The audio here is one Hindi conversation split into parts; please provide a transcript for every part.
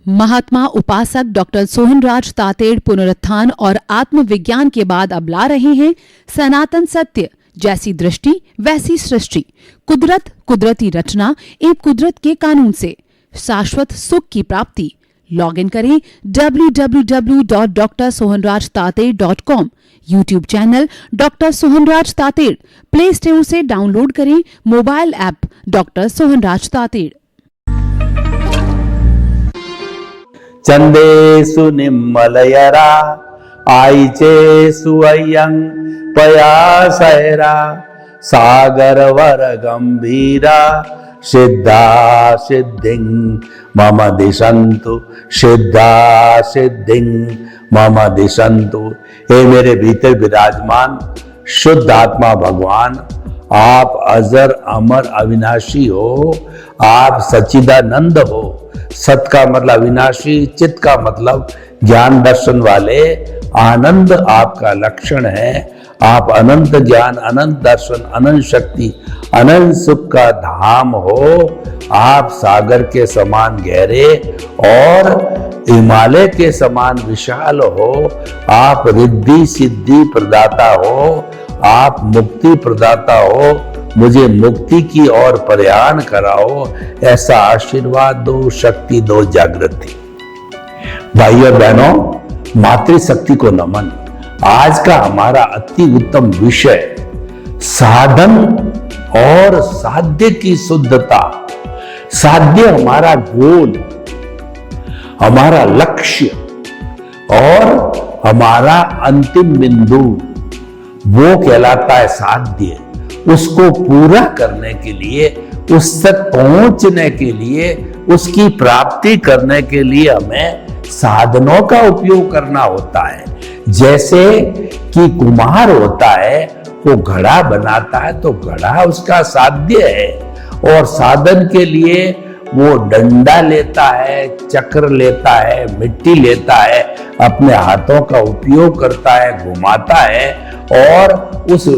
महात्मा उपासक डॉक्टर सोहनराज तातेड़ पुनरुत्थान और आत्मविज्ञान के बाद अब ला रहे हैं सनातन सत्य, जैसी दृष्टि वैसी सृष्टि, कुदरत, कुदरती रचना एवं कुदरत के कानून से शाश्वत सुख की प्राप्ति। लॉग इन करें www.drsohanrajtated.com, YouTube channel doctor Sohanraj Tated, play store से डाउनलोड करें mobile app doctor Sohanraj Tated. चंदेसु निम्मलयरा आईचेसु अय्यं पयासैरा सागरवर गंभीरा सिद्धा सिद्धिं मम दिशन्तु सिद्धा सिद्धिं मम दिशन्तु। हे मेरे भीतर विराजमान शुद्ध आत्मा भगवान, आप अजर अमर अविनाशी हो, आप सच्चिदानंद हो। सत का मतलब अविनाशी, चित का मतलब ज्ञान दर्शन वाले, आनंद आपका लक्षण है। आप अनंत ज्ञान, अनंत दर्शन, अनंत शक्ति, अनंत सुख का धाम हो। आप सागर के समान गहरे और हिमालय के समान विशाल हो। आप रिद्धि सिद्धि प्रदाता हो, आप मुक्ति प्रदाता हो। मुझे मुक्ति की ओर प्रयाण कराओ, ऐसा आशीर्वाद दो, शक्ति दो, जागृति। भाइयों बहनों, मातृशक्ति को नमन। आज का हमारा अति उत्तम विषय साधन और साध्य की शुद्धता। साध्य हमारा गोल, हमारा लक्ष्य और हमारा अंतिम बिंदु, वो कहलाता है साध्य। उसको पूरा करने के लिए, उस तक पहुंचने के लिए, उसकी प्राप्ति करने के लिए हमें साधनों का उपयोग करना होता है। जैसे कि कुम्हार होता है, वो घड़ा बनाता है तो घड़ा उसका साध्य है, और साधन के लिए वो डंडा लेता है, चक्र लेता है, मिट्टी लेता है, अपने हाथों का उपयोग करता है, घुमाता है, और उस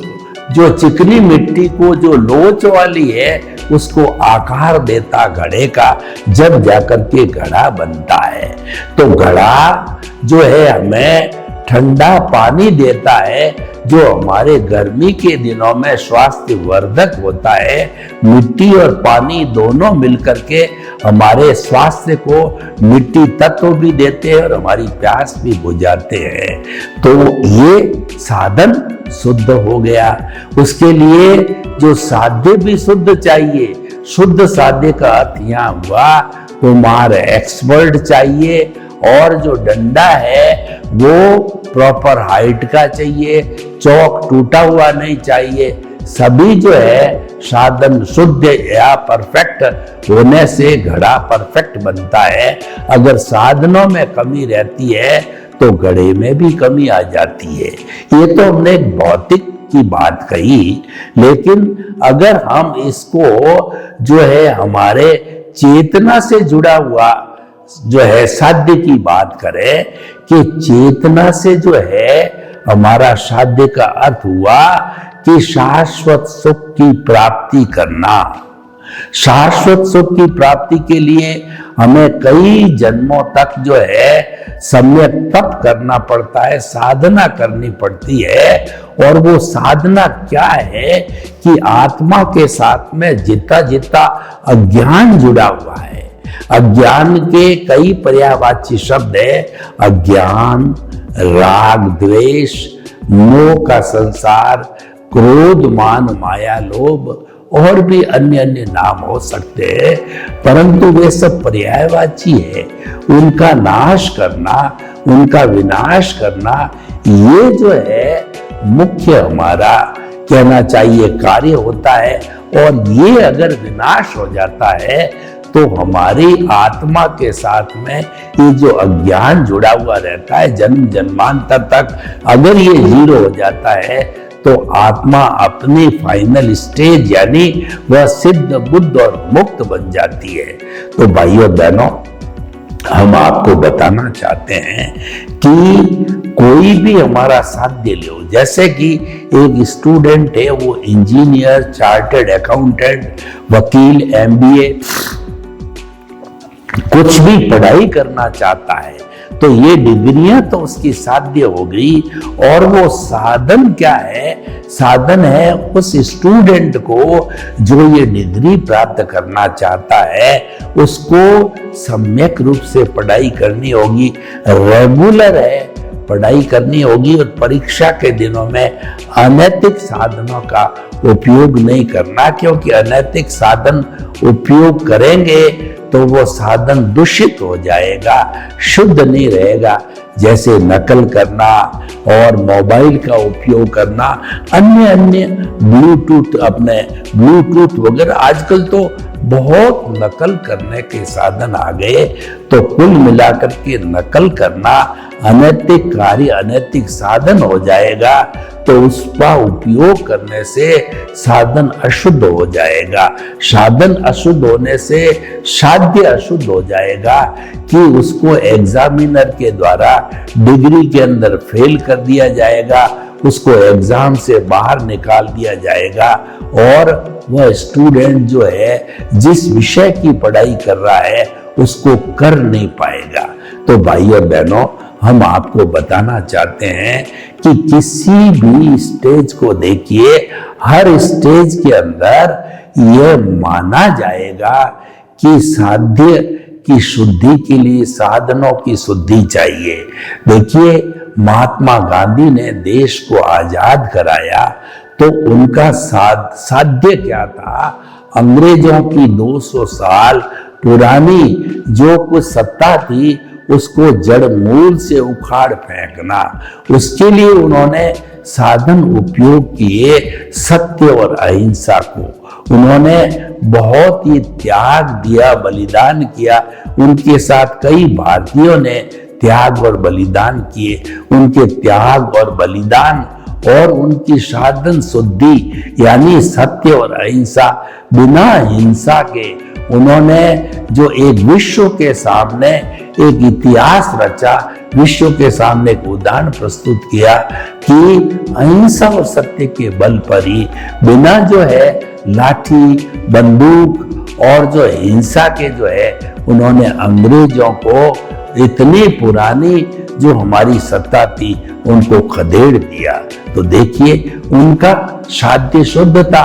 जो चिकनी मिट्टी को जो लोच वाली है उसको आकार देता घड़े का, जब जाकर के घड़ा बनता है। तो घड़ा जो है हमें ठंडा पानी देता है, जो हमारे गर्मी के दिनों में स्वास्थ्य वर्धक होता है। मिट्टी और पानी दोनों मिलकर के हमारे स्वास्थ्य को मिट्टी तत्व भी देते हैं और हमारी प्यास भी बुझाते हैं। तो ये साधन शुद्ध हो गया। उसके लिए जो साध्य भी शुद्ध चाहिए। शुद्ध साध्य का अर्थ यहाँ हुआ कुम्हार एक्सपर्ट चाहिए, और जो डंडा है वो प्रॉपर हाइट का चाहिए, चौक टूटा हुआ नहीं चाहिए। सभी जो है साधन शुद्ध या परफेक्ट होने से घड़ा परफेक्ट बनता है। अगर साधनों में कमी रहती है तो घड़े में भी कमी आ जाती है। ये तो हमने एक भौतिक की बात कही, लेकिन अगर हम इसको जो है हमारे चेतना से जुड़ा हुआ जो है साध्य की बात करें, कि चेतना से जो है हमारा साध्य का अर्थ हुआ कि शाश्वत सुख की प्राप्ति करना। शाश्वत सुख की प्राप्ति के लिए हमें कई जन्मों तक जो है सम्यक तप करना पड़ता है, साधना करनी पड़ती है। और वो साधना क्या है कि आत्मा के साथ में जितना जितना अज्ञान जुड़ा हुआ है, अज्ञान के कई पर्यायवाची शब्द है। अज्ञान, राग द्वेष, मोह का संसार, क्रोध मान माया लोभ, और भी अन्य अन्य नाम हो सकते हैं, परंतु वे सब पर्यायवाची है। उनका नाश करना, उनका विनाश करना, ये जो है मुख्य हमारा कहना चाहिए कार्य होता है। और ये अगर विनाश हो जाता है तो हमारी आत्मा के साथ में ये जो अज्ञान जुड़ा हुआ रहता है जन्म जन्मांतर तक, अगर ये जीरो हो जाता है तो आत्मा अपनी फाइनल स्टेज यानी वह सिद्ध बुद्ध और मुक्त बन जाती है। तो भाइयों बहनों, हम आपको बताना चाहते हैं कि कोई भी हमारा साध्य लो। जैसे कि एक स्टूडेंट है, वो इंजीनियर, चार्टर्ड अकाउंटेंट, वकील, MBA कुछ भी पढ़ाई करना चाहता है तो ये डिग्रियां तो उसकी साध्य हो गई। और वो साधन क्या है? साधन है उस स्टूडेंट को जो ये डिग्री प्राप्त करना चाहता है उसको सम्यक रूप से पढ़ाई करनी होगी, रेगुलर है पढ़ाई करनी होगी। और परीक्षा के दिनों में अनैतिक साधनों का उपयोग नहीं करना, क्योंकि अनैतिक साधन उपयोग करेंगे तो वो साधन दूषित हो जाएगा, शुद्ध नहीं रहेगा। जैसे नकल करना और मोबाइल का उपयोग करना, अन्य ब्लूटूथ वगैरह, आजकल तो बहुत नकल करने के साधन आ गए। तो कुल मिलाकर के नकल करना अनैतिक कार्य, अनैतिक साधन हो जाएगा। तो उसका उपयोग करने से साधन अशुद्ध हो जाएगा। साधन अशुद्ध होने से साध्य अशुद्ध हो जाएगा कि उसको एग्जामिनर के द्वारा डिग्री के अंदर फेल कर दिया जाएगा, उसको एग्जाम से बाहर निकाल दिया जाएगा और वह स्टूडेंट जो है जिस विषय की पढ़ाई कर रहा है उसको कर नहीं पाएगा। तो भाइयों बहनों, हम आपको बताना चाहते हैं कि किसी भी स्टेज को देखिए, हर स्टेज के अंदर यह माना जाएगा कि साध्य की शुद्धि के लिए साधनों की शुद्धि चाहिए। देखिए, महात्मा गांधी ने देश को आजाद कराया तो उनका साध्य क्या था? अंग्रेजों की 200 साल पुरानी जो कुछ सत्ता थी उसको जड़ मूल से उखाड़ फेंकना। उसके लिए उन्होंने साधन उपयोग किए, सत्य और अहिंसा को। उन्होंने बहुत ही त्याग दिया, बलिदान किया। उनके साथ कई भारतीयों ने त्याग और बलिदान किए। उनके त्याग और बलिदान और उनकी साधन शुद्धि यानी सत्य और अहिंसा, बिना हिंसा के उन्होंने जो एक विश्व के सामने एक इतिहास रचा, विश्व के सामने एक उदाहरण प्रस्तुत किया कि अहिंसा और सत्य के बल पर ही, बिना जो है लाठी बंदूक और जो हिंसा के जो है, उन्होंने अंग्रेजों को इतनी पुरानी जो हमारी सत्ता थी उनको खदेड़ दिया। तो देखिए, उनका साध्य शुद्ध था,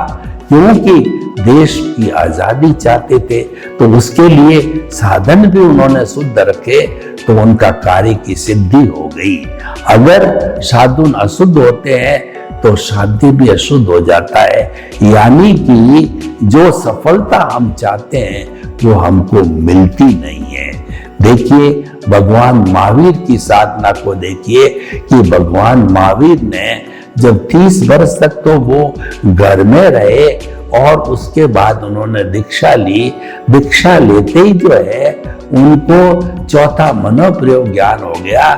क्योंकि देश की आजादी चाहते थे तो उसके लिए साधन भी उन्होंने शुद्ध रखे, तो उनका कार्य की सिद्धि हो गई। अगर साधन अशुद्ध होते हैं तो साध्य भी अशुद्ध हो जाता है, यानी कि जो सफलता हम चाहते हैं वो हमको मिलती नहीं है। देखिए, भगवान महावीर की साधना को देखिए कि भगवान महावीर ने जब 30 वर्ष तक तो वो घर में रहे और उसके बाद उन्होंने दीक्षा ली। दीक्षा लेते ही जो है उनको चौथा मनोप्रयोग ज्ञान हो गया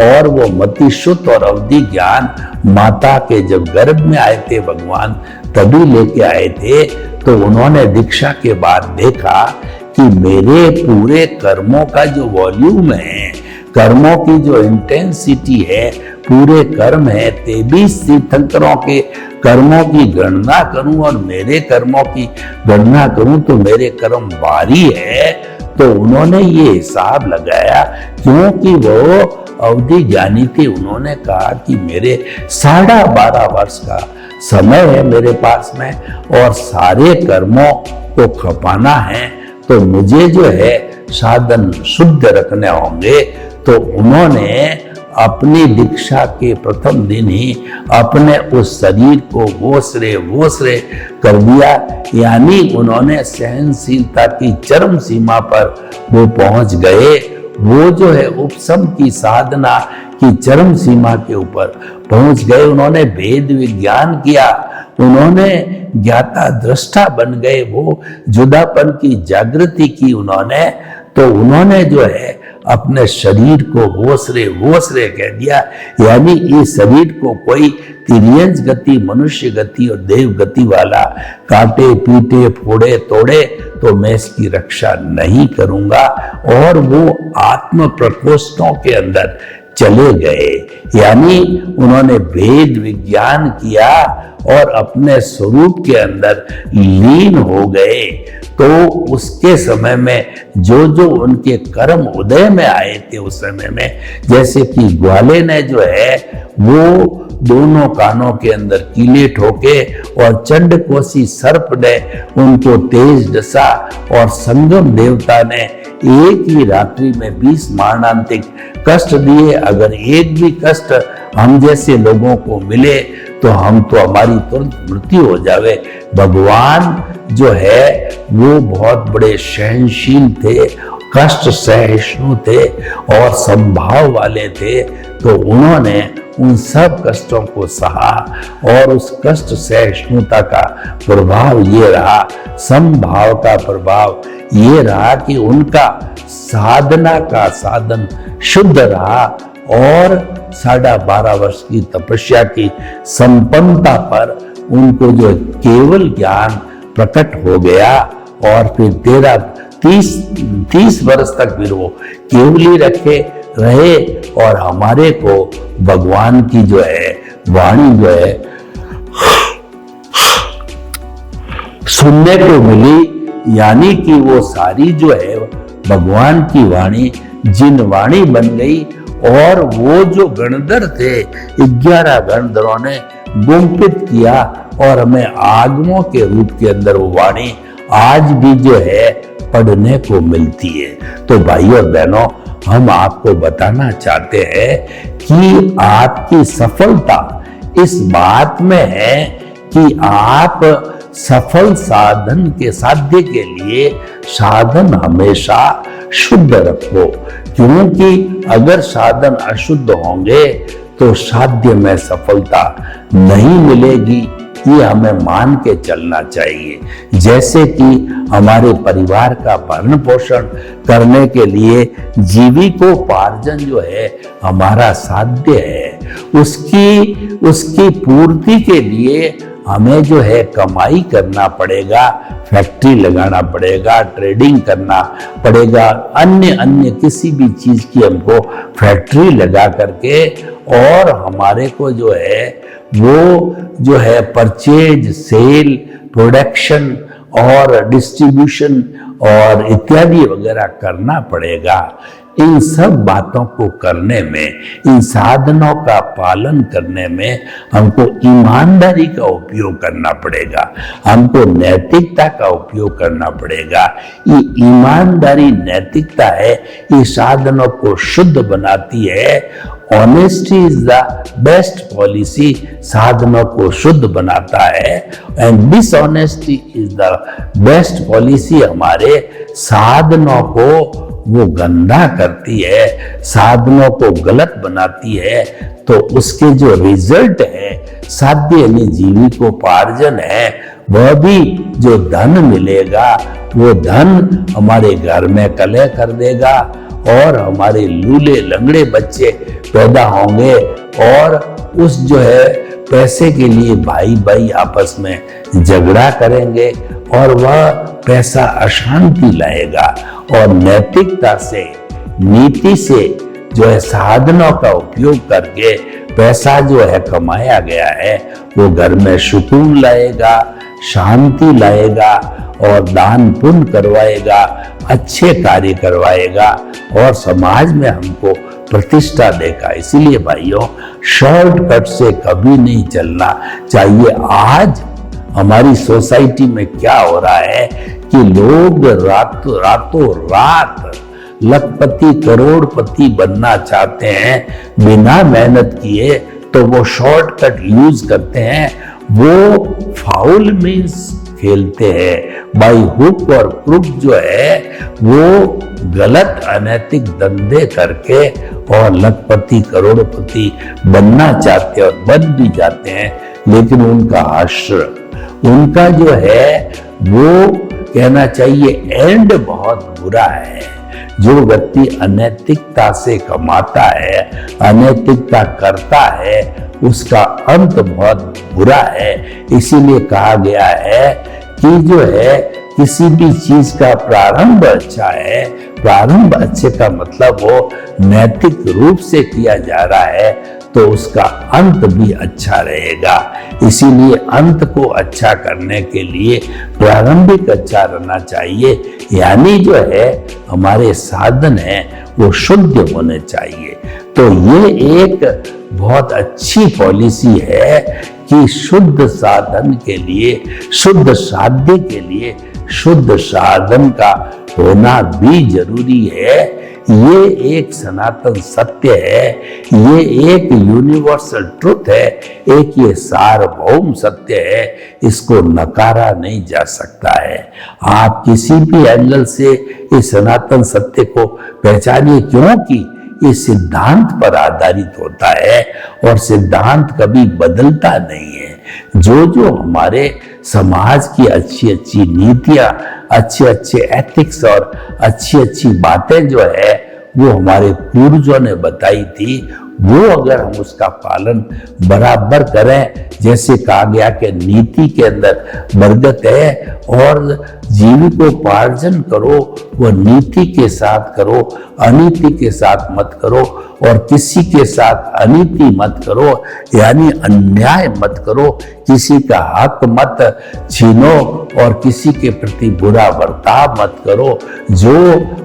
और वो मतिशुद्ध और अवधि ज्ञान माता के जब गर्भ में आए थे भगवान, तभी लेके आए थे। तो उन्होंने दीक्षा के बाद देखा कि मेरे पूरे कर्मों का जो वॉल्यूम है, कर्मों की जो इंटेंसिटी है, पूरे कर्म है, 23 तीर्थंकरों के कर्मों की गणना करूं और मेरे कर्मों की गणना करूं तो मेरे कर्म भारी है। तो उन्होंने ये हिसाब लगाया, क्योंकि वो अवधि ज्ञानी थे। उन्होंने कहा कि मेरे 12.5 वर्ष का समय है मेरे पास में और सारे कर्मों को खपाना है, तो मुझे जो है साधन शुद्ध रखने होंगे। तो उन्होंने अपनी दीक्षा के प्रथम दिन ही अपने उस शरीर को वोसरे कर दिया, यानी उन्होंने सहनशीलता की चरम सीमा पर वो पहुंच गए। वो जो है उपशम की साधना की चरम सीमा के ऊपर पहुंच गए। उन्होंने भेद विज्ञान किया, उन्होंने ज्ञाता दृष्टा बन गए, वो जुदापन की जागृति की उन्होंने। तो उन्होंने जो है अपने शरीर को वोसरे कह दिया, यानी इस शरीर को कोई तिर्यंच गति, मनुष्य गति और देव गति वाला काटे पीटे फोड़े तोड़े तो मैं इसकी रक्षा नहीं करूंगा। और वो आत्म प्रकोष्ठों के अंदर चले गए, यानी उन्होंने वेद विज्ञान किया और अपने स्वरूप के अंदर लीन हो गए। तो उसके समय में जो जो उनके कर्म उदय में आए थे उस समय में, जैसे कि ग्वाले ने जो है वो दोनों कानों के अंदर कीले ठोके और चंडकोसी सर्प ने उनको तेज डसा और संगम देवता ने एक ही रात्रि में 20 मारणांतिक कष्ट दिए। अगर एक भी कष्ट हम जैसे लोगों को मिले तो हमारी तुरंत मृत्यु हो जावे। भगवान जो है वो बहुत बड़े सहनशील थे, कष्ट सहिष्णु थे और संभाव वाले थे। तो उन्होंने उन सब कष्टों को सहा और उस कष्ट सहिष्णुता का प्रभाव ये रहा, संभाव का प्रभाव ये रहा कि उनका साधना का साधन शुद्ध रहा और 12.5 वर्ष की तपस्या की संपन्नता पर उनको जो केवल ज्ञान प्रकट हो गया और फिर 30 वर्ष तक फिर वो केवली रहे और हमारे को भगवान की जो है वाणी जो है सुनने को मिली। यानी कि वो सारी जो है भगवान की वाणी जिन वाणी बन गई और वो जो गणधर थे 11 गणधरों ने गुम्फित किया और हमें आगमों के रूप के अंदर वो वाणी आज भी जो है पढ़ने को मिलती है। तो भाइयों और बहनों, हम आपको बताना चाहते हैं कि आपकी सफलता इस बात में है कि आप सफल साधन के साध्य के लिए साधन हमेशा शुद्ध रखो, क्योंकि अगर साधन अशुद्ध होंगे तो साध्य में सफलता नहीं मिलेगी। ये हमें मान के चलना चाहिए। जैसे कि हमारे परिवार का भरण पोषण करने के लिए जीविकोपार्जन जो है हमारा साध्य है, उसकी पूर्ति के लिए हमें जो है कमाई करना पड़ेगा, फैक्ट्री लगाना पड़ेगा, ट्रेडिंग करना पड़ेगा, अन्य किसी भी चीज की हमको फैक्ट्री लगा करके और हमारे को जो है वो जो है परचेज, सेल, प्रोडक्शन और डिस्ट्रीब्यूशन और इत्यादि वगैरह करना पड़ेगा। इन सब बातों को करने में, इन साधनों का पालन करने में हमको ईमानदारी का उपयोग करना पड़ेगा, हमको नैतिकता का उपयोग करना पड़ेगा। ये ईमानदारी नैतिकता है, ये साधनों को शुद्ध बनाती है। Honesty is the best policy, साधनों को शुद्ध बनाता है। And dishonesty is the best policy, हमारे साधनों को वो गंदा करती है, साधनों को गलत बनाती है। तो उसके जो रिजल्ट है साध्य यानी जीविकोपार्जन है, वह भी जो धन मिलेगा वो धन हमारे घर में कलह कर देगा और हमारे लूले लंगड़े बच्चे पैदा होंगे और उस जो है पैसे के लिए भाई भाई आपस में झगड़ा करेंगे और वह पैसा अशांति लाएगा। और नैतिकता से, नीति से जो है साधनों का उपयोग करके पैसा जो है कमाया गया है वो घर में सुकून लाएगा, शांति लाएगा और दान पुण्य करवाएगा, अच्छे कार्य करवाएगा और समाज में हमको प्रतिष्ठा देगा। इसीलिए भाइयों, शॉर्टकट से कभी नहीं चलना चाहिए। आज हमारी सोसाइटी में क्या हो रहा है कि लोग रातों रात लखपति करोड़पति बनना चाहते हैं बिना मेहनत किए, तो वो शॉर्टकट यूज करते हैं, वो फाउल मीन्स खेलते हैं, बाई हुक और क्रुक जो है वो गलत अनैतिक धंधे करके और लखपति करोड़पति बनना चाहते हैं और बन भी जाते हैं। लेकिन उनका आश्रय, उनका जो है वो कहना चाहिए एंड बहुत बुरा है। जो व्यक्ति अनैतिकता से कमाता है, अनैतिकता करता है, उसका अंत बहुत बुरा है। इसीलिए कहा गया है कि जो है किसी भी चीज का प्रारंभ अच्छा है प्रारंभ अच्छे का मतलब वो नैतिक रूप से किया जा रहा है तो उसका अंत भी अच्छा रहेगा। इसीलिए अंत को अच्छा करने के लिए प्रारंभिक अच्छा रहना चाहिए, यानी जो है हमारे साधन है वो शुद्ध होने चाहिए। तो ये एक बहुत अच्छी पॉलिसी है कि शुद्ध साधन के लिए, शुद्ध साध्य के लिए शुद्ध साधन का होना भी जरूरी है। ये एक सनातन सत्य है, ये एक यूनिवर्सल ट्रुथ है, एक ये सार्वभौम सत्य है, इसको नकारा नहीं जा सकता है। आप किसी भी एंगल से इस सनातन सत्य को पहचानिए, क्योंकि ये सिद्धांत पर आधारित होता है और सिद्धांत कभी बदलता नहीं है। जो जो हमारे समाज की अच्छी अच्छी नीतियां, अच्छे अच्छे एथिक्स और अच्छी अच्छी बातें जो है वो हमारे पूर्वजों ने बताई थी, वो अगर हम उसका पालन बराबर करें, जैसे कहा गया कि नीति के अंदर बरकत है और जीविकोपार्जन करो वो नीति के साथ करो, अनीति के साथ मत करो और किसी के साथ अनीति मत करो, यानी अन्याय मत करो, किसी का हक मत छीनो और किसी के प्रति बुरा बर्ताव मत करो। जो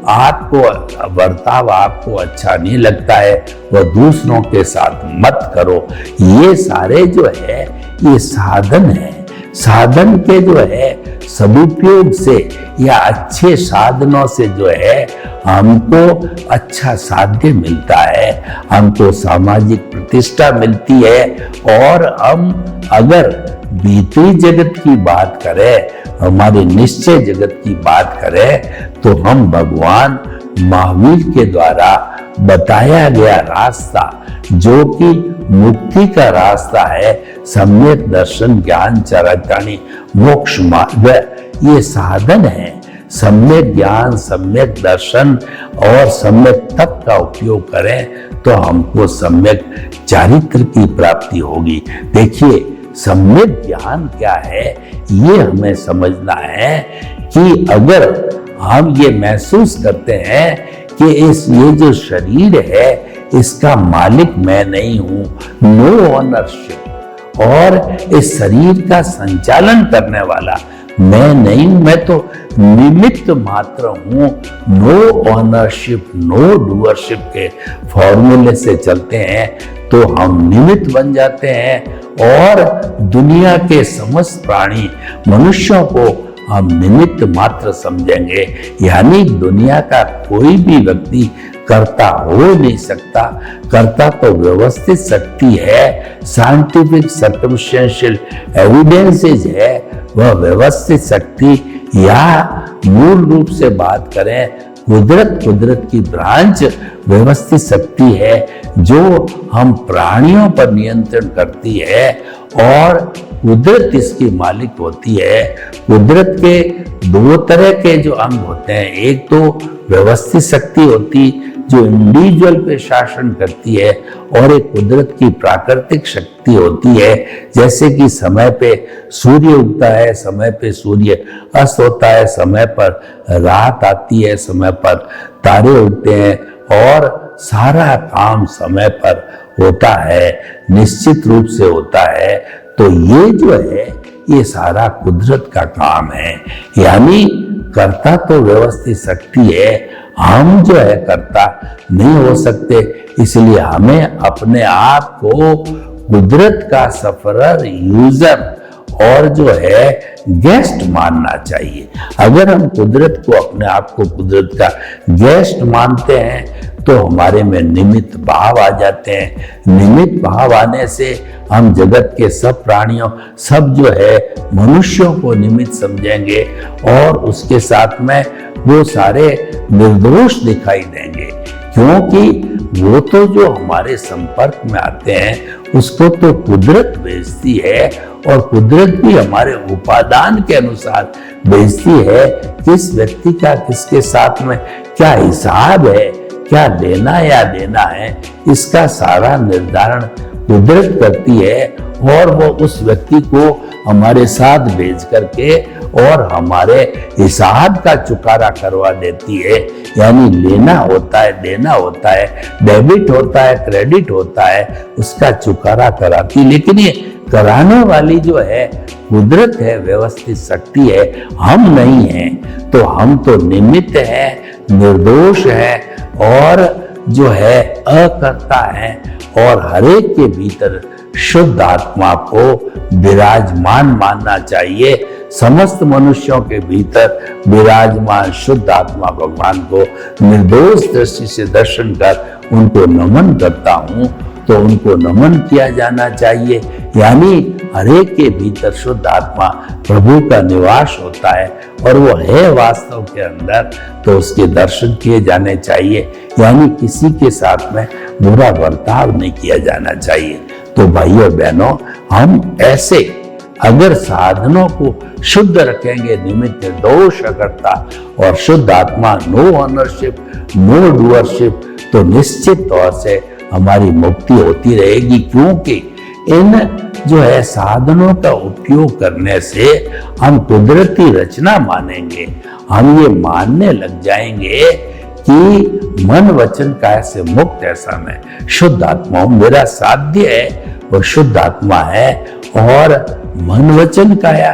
आपको बर्ताव आपको अच्छा नहीं लगता है वह दूसरों के साथ मत करो। ये सारे जो है ये साधन है। साधन के जो है सदुपयोग से या अच्छे साधनों से जो है हमको अच्छा साध्य मिलता है, हमको सामाजिक प्रतिष्ठा मिलती है। और हम अगर भीतरी जगत की बात करें, हमारे निश्चय जगत की बात करें, तो हम भगवान महावीर के द्वारा बताया गया रास्ता, जो कि मुक्ति का रास्ता है, सम्यक दर्शन ज्ञान चरितार्थ मोक्ष मार्ग, ये साधन है। सम्यक ज्ञान, सम्यक दर्शन और सम्यक तप का उपयोग करें तो हमको सम्यक चारित्र की प्राप्ति होगी। देखिए, सम्यक ज्ञान क्या है, ये हमें समझना है कि अगर हम ये महसूस करते हैं कि ये जो शरीर है इसका मालिक मैं नहीं हूं, नो ओनरशिप, और इस शरीर का संचालन करने वाला मैं नहीं हूं, मैं तो निमित्त मात्र हूं, नो ओनरशिप नो डूअरशिप के फॉर्मूले से चलते हैं तो हम निमित्त बन जाते हैं और दुनिया के समस्त प्राणी मनुष्यों को हम निमित्त मात्र समझेंगे। यानी दुनिया का कोई भी व्यक्ति कर्ता हो नहीं सकता। कर्ता तो व्यवस्थित शक्ति है, साइंटिफिक सर्कमस्टेंशियल एविडेंसेस है, वह व्यवस्थित शक्ति, या मूल रूप से बात करें कुदरत की ब्रांच व्यवस्थित शक्ति है जो हम प्राणियों पर नियंत्रण करती है और कुदरत इसकी मालिक होती है। कुदरत के दो तरह के जो अंग होते हैं, एक तो व्यवस्थित शक्ति होती जो इंडिविजुअल पे शासन करती है, और एक कुदरत की प्राकृतिक शक्ति होती है, जैसे कि समय पे सूर्य उगता है, समय पे सूर्य अस्त होता है, समय पर रात आती है, समय पर तारे उगते हैं और सारा काम समय पर होता है, निश्चित रूप से होता है। तो ये जो है ये सारा कुदरत का काम है। यानी कर्ता तो व्यवस्थित शक्ति है, हम जो है कर्ता नहीं हो सकते। इसलिए हमें अपने आप को कुदरत का सफरर, यूजर और जो है गेस्ट मानना चाहिए। अगर हम कुदरत को, अपने आप को कुदरत का गेस्ट मानते हैं तो हमारे में निमित्त भाव आ जाते हैं। निमित्त भाव आने से हम जगत के सब प्राणियों, सब जो है मनुष्यों को निमित्त समझेंगे और उसके साथ में वो सारे निर्दोष दिखाई देंगे, क्योंकि वो तो जो हमारे संपर्क में आते हैं उसको तो कुदरत भेजती है और कुदरत भी हमारे उपादान के अनुसार भेजती है। किस व्यक्ति का किसके साथ में क्या हिसाब है, क्या लेना या देना है, इसका सारा निर्धारण कुदरत करती है और वो उस व्यक्ति को हमारे साथ भेज करके और हमारे हिसाब का चुकारा करवा देती है। यानी लेना होता है, देना होता है, डेबिट होता है, क्रेडिट होता है, उसका चुकारा कराती। लेकिन ये कराने वाली जो है कुदरत है, व्यवस्थित शक्ति है, हम नहीं हैं। तो हम तो निमित्त है, निर्दोष है और जो है अकर्ता है। और हरेक के भीतर शुद्ध आत्मा को विराजमान मानना चाहिए। समस्त मनुष्यों के भीतर विराजमान शुद्ध आत्मा भगवान को निर्दोष दृष्टि से दर्शन कर उनको नमन करता हूँ। तो उनको नमन किया जाना चाहिए। यानी हरेक के भीतर शुद्ध आत्मा प्रभु का निवास होता है और वो है वास्तव के अंदर, तो उसके दर्शन किए जाने चाहिए। यानी किसी के साथ में बुरा बर्ताव नहीं किया जाना चाहिए। तो भाइयों बहनों, हम ऐसे अगर साधनों को शुद्ध रखेंगे, निमित्त निर्दोष अकर्ता और शुद्ध आत्मा, नो ऑनरशिप नो डूअरशिप, तो निश्चित तौर से हमारी मुक्ति होती रहेगी। क्योंकि इन जो है साधनों का उपयोग करने से हम कुदरती रचना मानेंगे। हम ये मानने लग जाएंगे कि मन वचन काया से मुक्त ऐसा मैं शुद्ध आत्मा हूं, मेरा साध्य है वो शुद्ध आत्मा है। और मन वचन काया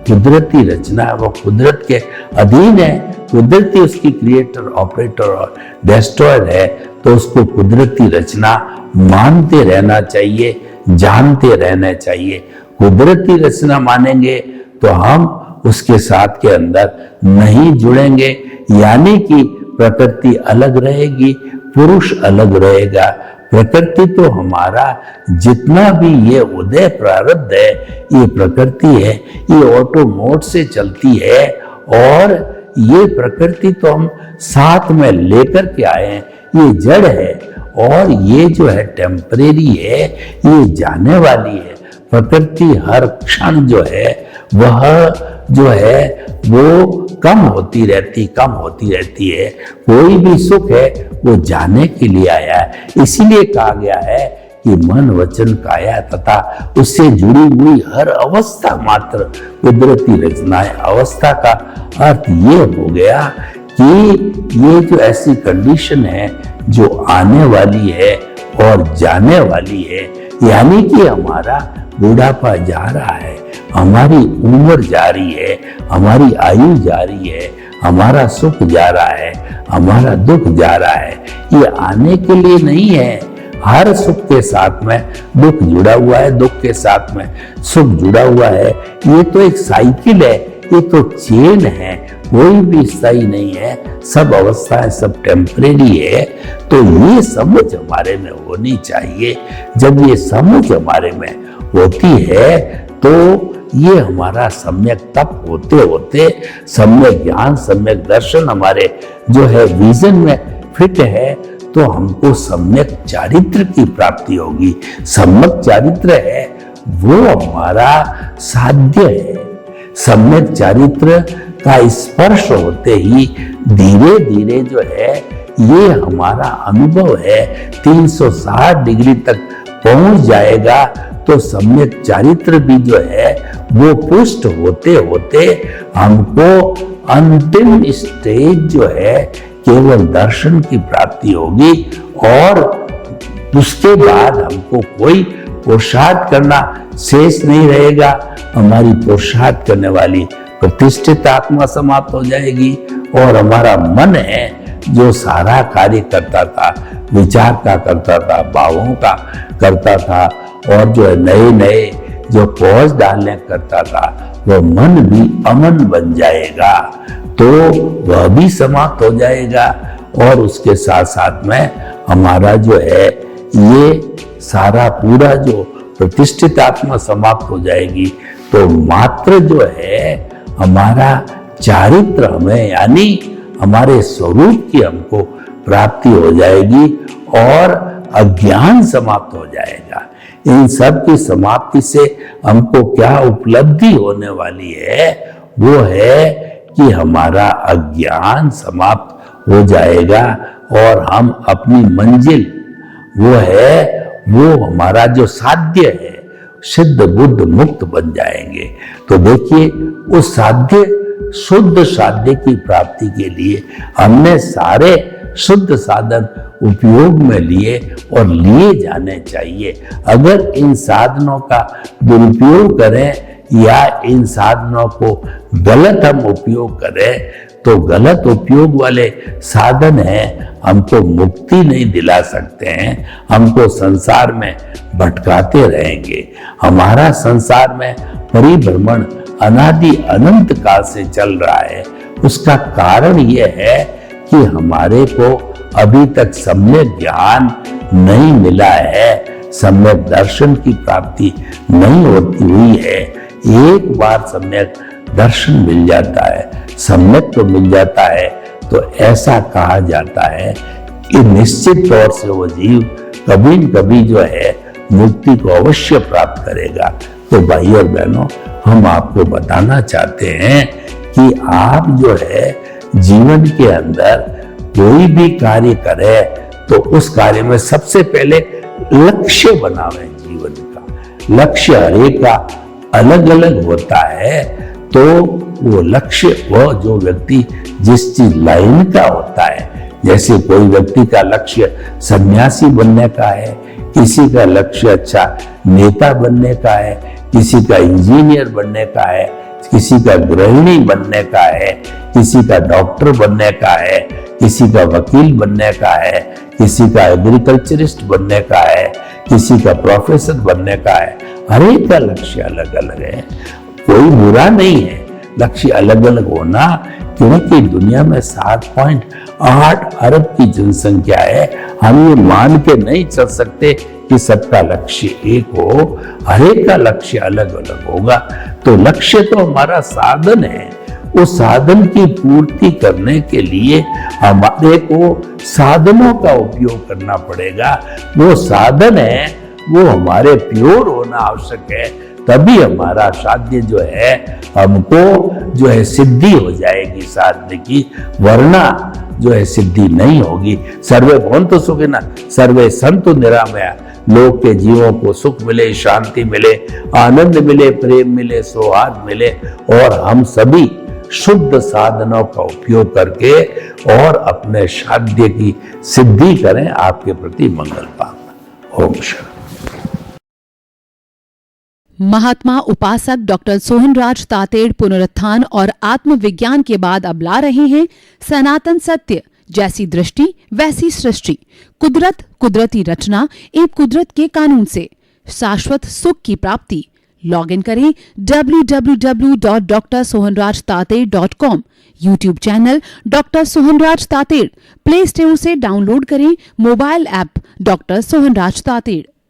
कुदरती रचना है, वो कुदरत के अधीन है। कुदरती उसकी क्रिएटर, ऑपरेटर और डिस्ट्रॉयर है। तो उसको कुदरती रचना मानते रहना चाहिए, जानते रहना चाहिए। कुदरती रचना मानेंगे तो हम उसके साथ के अंदर नहीं जुड़ेंगे। यानी कि प्रकृति अलग रहेगी, पुरुष अलग रहेगा। प्रकृति तो हमारा जितना भी ये उदय प्रारब्ध है, ये प्रकृति है, ये ऑटो मोड से चलती है। और ये प्रकृति तो हम साथ में लेकर के आए हैं। ये जड़ है और ये जो है टेम्परेरी है, ये जाने वाली है। प्रकृति हर क्षण जो है वह जो है वो कम होती रहती है। कोई भी सुख है वो जाने के लिए आया है। इसीलिए कहा गया है कि मन वचन काया तथा उससे जुड़ी हुई हर अवस्था मात्र कुदरती रचना है। अवस्था का अर्थ ये हो गया कि ये जो ऐसी कंडीशन है जो आने वाली है और जाने वाली है। यानी कि हमारा बुढ़ापा जा रहा है, हमारी उम्र जा रही है, हमारी आयु जा रही है, हमारा सुख जा रहा है, हमारा दुख जा रहा है। ये आने के लिए नहीं है। हर सुख के साथ में दुख जुड़ा हुआ है, दुख के साथ में सुख जुड़ा हुआ है। ये तो एक साइकिल है, ये तो चेन है, कोई भी स्थायी नहीं है। सब अवस्थाएं सब टेम्परेरी है। तो ये समझ हमारे में होनी चाहिए। जब ये समझ हमारे में होती है तो ये हमारा सम्यक तप होते होते सम्यक ज्ञान, सम्यक दर्शन हमारे जो है विजन में फिट है, तो हमको सम्यक चारित्र की प्राप्ति होगी। सम्यक चारित्र है वो हमारा साध्य है। सम्यक चारित्र का स्पर्श होते ही धीरे धीरे जो है ये हमारा अनुभव है 360 डिग्री तक पहुंच जाएगा। तो सम्यक चारित्र भी जो है वो पुष्ट होते होते हमको अंतिम स्टेज जो है केवल दर्शन की प्राप्ति होगी। और उसके बाद हमको कोई पुरुषार्थ करना शेष नहीं रहेगा। हमारी पुरुषार्थ करने वाली प्रतिष्ठित आत्मा समाप्त हो जाएगी और हमारा मन है जो सारा कार्य करता था, विचार का करता था, भावों का करता था और जो है नए नए जो पौध डालने करता था, वह मन भी अमन बन जाएगा। तो वह भी समाप्त हो जाएगा और उसके साथ साथ में हमारा जो है ये सारा पूरा जो प्रतिष्ठित आत्मा समाप्त हो जाएगी। तो मात्र जो है हमारा चारित्र हमें यानी हमारे स्वरूप की हमको प्राप्ति हो जाएगी और अज्ञान समाप्त हो जाएगा। इन सब की समाप्ति से हमको क्या उपलब्धि होने वाली है? वो है कि हमारा अज्ञान समाप्त हो जाएगा और हम अपनी मंजिल वो है वो हमारा जो साध्य है सिद्ध बुद्ध मुक्त बन जाएंगे। तो देखिए, उस साध्य, शुद्ध साध्य की प्राप्ति के लिए हमने सारे शुद्ध साधन उपयोग में लिए और लिए जाने चाहिए। अगर इन साधनों का दुरुपयोग करें या इन साधनों को गलत हम उपयोग करें, तो गलत उपयोग वाले साधन हैं, हमको मुक्ति नहीं दिला सकते हैं, हमको संसार में भटकाते रहेंगे। हमारा संसार में परिभ्रमण अनादि अनंत काल से चल रहा है। उसका कारण यह है कि हमारे को अभी तक सम्यक ज्ञान नहीं मिला है, सम्यक दर्शन की प्राप्ति नहीं होती हुई है। एक बार सम्यक दर्शन मिल जाता है, सम्यक तो मिल जाता है, तो ऐसा कहा जाता है कि निश्चित तौर से वो जीव कभी न कभी जो है मुक्ति को अवश्य प्राप्त करेगा। तो भाई और बहनों, हम आपको बताना चाहते हैं कि आप जो है जीवन के अंदर कोई भी कार्य करे तो उस कार्य में सबसे पहले लक्ष्य बनावें। जीवन का लक्ष्य हरेक का अलग अलग होता है, तो वो लक्ष्य, वो जो व्यक्ति जिस चीज लाइन का होता है, जैसे कोई व्यक्ति का लक्ष्य सन्यासी बनने का है, किसी का लक्ष्य अच्छा नेता बनने का है, किसी का इंजीनियर बनने का है, किसी का गृहिणी बनने का है, किसी का डॉक्टर बनने का है, किसी का वकील बनने का है, किसी का एग्रीकल्चरिस्ट बनने का है, किसी का प्रोफेसर बनने का है। हर एक का लक्ष्य अलग अलग है, कोई बुरा नहीं है लक्ष्य अलग अलग होना, क्योंकि दुनिया में 7.8 अरब की जनसंख्या है। हम ये मान के नहीं चल सकते कि सबका लक्ष्य एक हो, हर एक का लक्ष्य अलग अलग होगा। तो लक्ष्य तो हमारा साधन है, उस साधन की पूर्ति करने के लिए हमारे को साधनों का उपयोग करना पड़ेगा। वो साधन है, वो हमारे प्योर होना आवश्यक है, तभी हमारा साध्य जो है हमको जो है सिद्धि हो जाएगी साध्य की, वरना जो है सिद्धि नहीं होगी। सर्वे भवन्तु सुखिनः सर्वे सन्तु निरामया। लोग के जीवों को सुख मिले, शांति मिले, आनंद मिले, प्रेम मिले, सौहार्द मिले, और हम सभी शुद्ध साधनों का उपयोग करके और अपने साध्य की सिद्धि करें। आपके प्रति मंगल कामना। ओम शांति। महात्मा उपासक डॉक्टर सोहनराज तातेड़ पुनरुत्थान और आत्मविज्ञान के बाद अब ला रहे हैं सनातन सत्य, जैसी दृष्टि वैसी सृष्टि, कुदरत, कुदरती रचना एवं कुदरत के कानून से शाश्वत सुख की प्राप्ति। लॉग इन करें www.drsohanrajtated.com, YouTube channel doctor Sohanraj Tated, play store से डाउनलोड करें mobile app doctor Sohanraj Tated.